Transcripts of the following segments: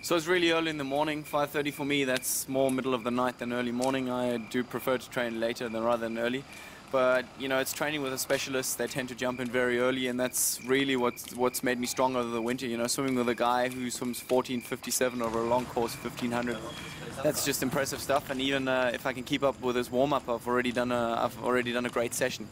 So it's really early in the morning, 5:30 for me. That's more middle of the night than early morning. I do prefer to train later rather than early. But, you know, it's training with a specialist. They tend to jump in very early, and that's really what's made me strong over the winter. You know, swimming with a guy who swims 14:57 over a long course, 1500. That's just impressive stuff. And even if I can keep up with his warm-up, I've already done a great session.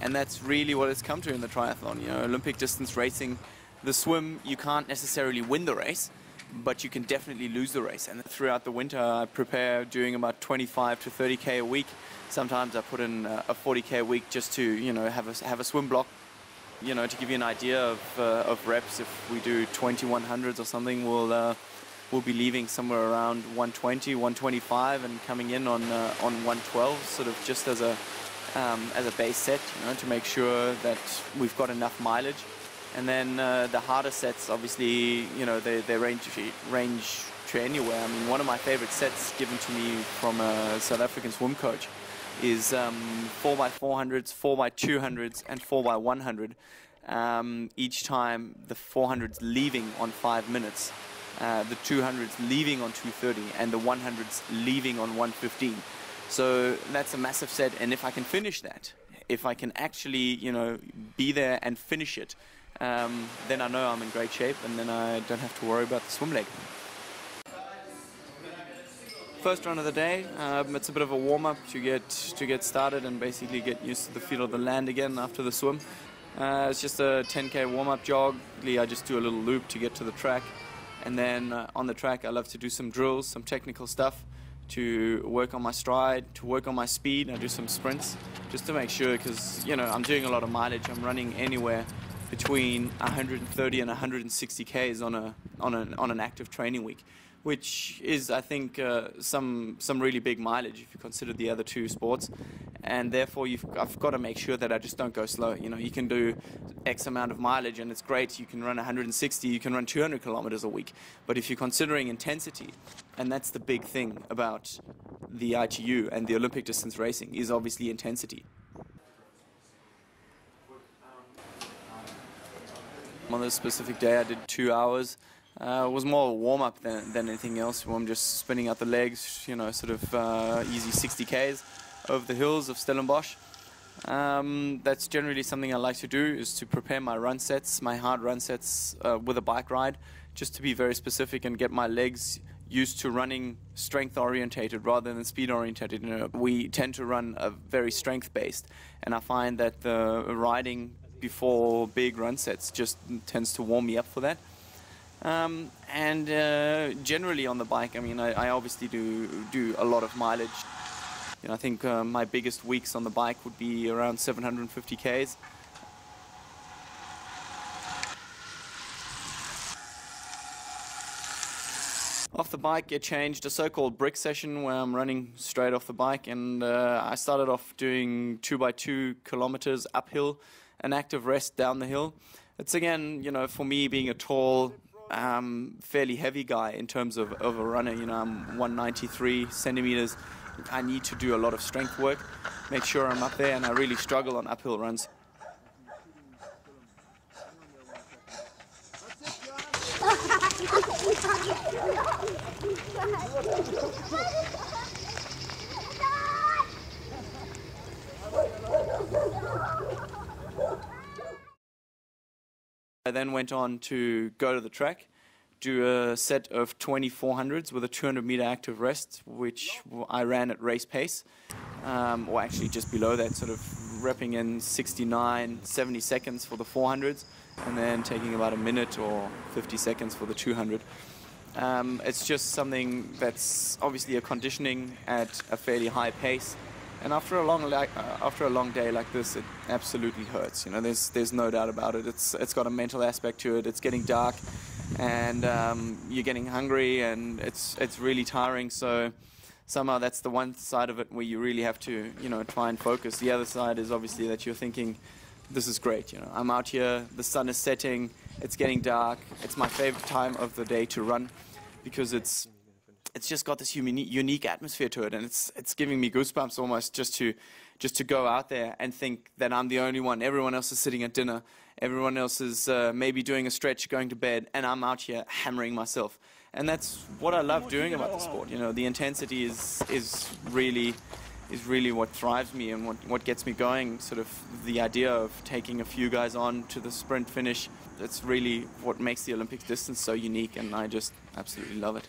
And that's really what it's come to in the triathlon. You know, Olympic distance racing, the swim, you can't necessarily win the race, but you can definitely lose the race. And throughout the winter, I prepare doing about 25 to 30k a week. Sometimes I put in a 40k a week just to, you know, have a swim block. You know, to give you an idea of reps, if we do 2100s or something, we'll be leaving somewhere around 120, 125, and coming in on 112, sort of just as a base set, you know, to make sure that we've got enough mileage. And then the harder sets, obviously, you know, they range to anywhere. I mean, one of my favorite sets given to me from a South African swim coach is 4x400s, 4x200s, and 4x100. Each time the 400s leaving on 5 minutes, the 200s leaving on 2:30, and the 100s leaving on 1:15. So that's a massive set, and if I can finish that, if I can actually, you know, be there and finish it, then I know I'm in great shape, and then I don't have to worry about the swim leg. First run of the day, it's a bit of a warm-up to get started and basically get used to the feel of the land again after the swim. It's just a 10k warm-up jog. I just do a little loop to get to the track, and then on the track I love to do some drills, some technical stuff to work on my stride, to work on my speed. I do some sprints just to make sure, because, you know, I'm doing a lot of mileage. I'm running anywhere between 130 and 160 k's on an active training week, which is, I think, some really big mileage if you consider the other two sports. And therefore I've got to make sure that I just don't go slow. You know, you can do X amount of mileage and it's great. You can run 160, you can run 200 kilometers a week. But if you're considering intensity, and that's the big thing about the ITU and the Olympic distance racing, is obviously intensity. On this specific day I did 2 hours. It was more of a warm-up than anything else. I'm just spinning out the legs, you know, sort of easy 60 k's over the hills of Stellenbosch. That's generally something I like to do, is to prepare my run sets, my hard run sets with a bike ride, just to be very specific and get my legs used to running strength-orientated rather than speed-orientated. You know, we tend to run very strength-based, and I find that the riding before big run sets just tends to warm me up for that. And generally on the bike, I mean, I obviously do a lot of mileage. You know, I think my biggest weeks on the bike would be around 750 k's. Off the bike, it changed a so-called brick session where I'm running straight off the bike, and I started off doing 2x2 kilometers uphill, an active rest down the hill. It's, again, you know, for me, being a tall, fairly heavy guy in terms of a runner, you know, I'm 193 centimeters. I need to do a lot of strength work, make sure I'm up there, and I really struggle on uphill runs. I then went on to go to the track, do a set of 2400s with a 200-meter active rest, which I ran at race pace, or actually just below that, sort of repping in 69, 70 seconds for the 400s, and then taking about a minute or 50 seconds for the 200. It's just something that's obviously a conditioning at a fairly high pace. And after a long day like this, it absolutely hurts. You know, there's no doubt about it. It's got a mental aspect to it. It's getting dark, and you're getting hungry, and it's really tiring. So somehow that's the one side of it where you really have to, you know, try and focus. The other side is obviously that you're thinking, this is great. You know, I'm out here. The sun is setting. It's getting dark. It's my favorite time of the day to run, because it's it's just got this unique atmosphere to it, and it's giving me goosebumps almost just to go out there and think that I'm the only one. Everyone else is sitting at dinner. Everyone else is maybe doing a stretch, going to bed, and I'm out here hammering myself. And that's what I love doing about the sport. You know, the intensity is really what drives me and what gets me going. Sort of the idea of taking a few guys on to the sprint finish. That's really what makes the Olympic distance so unique, and I just absolutely love it.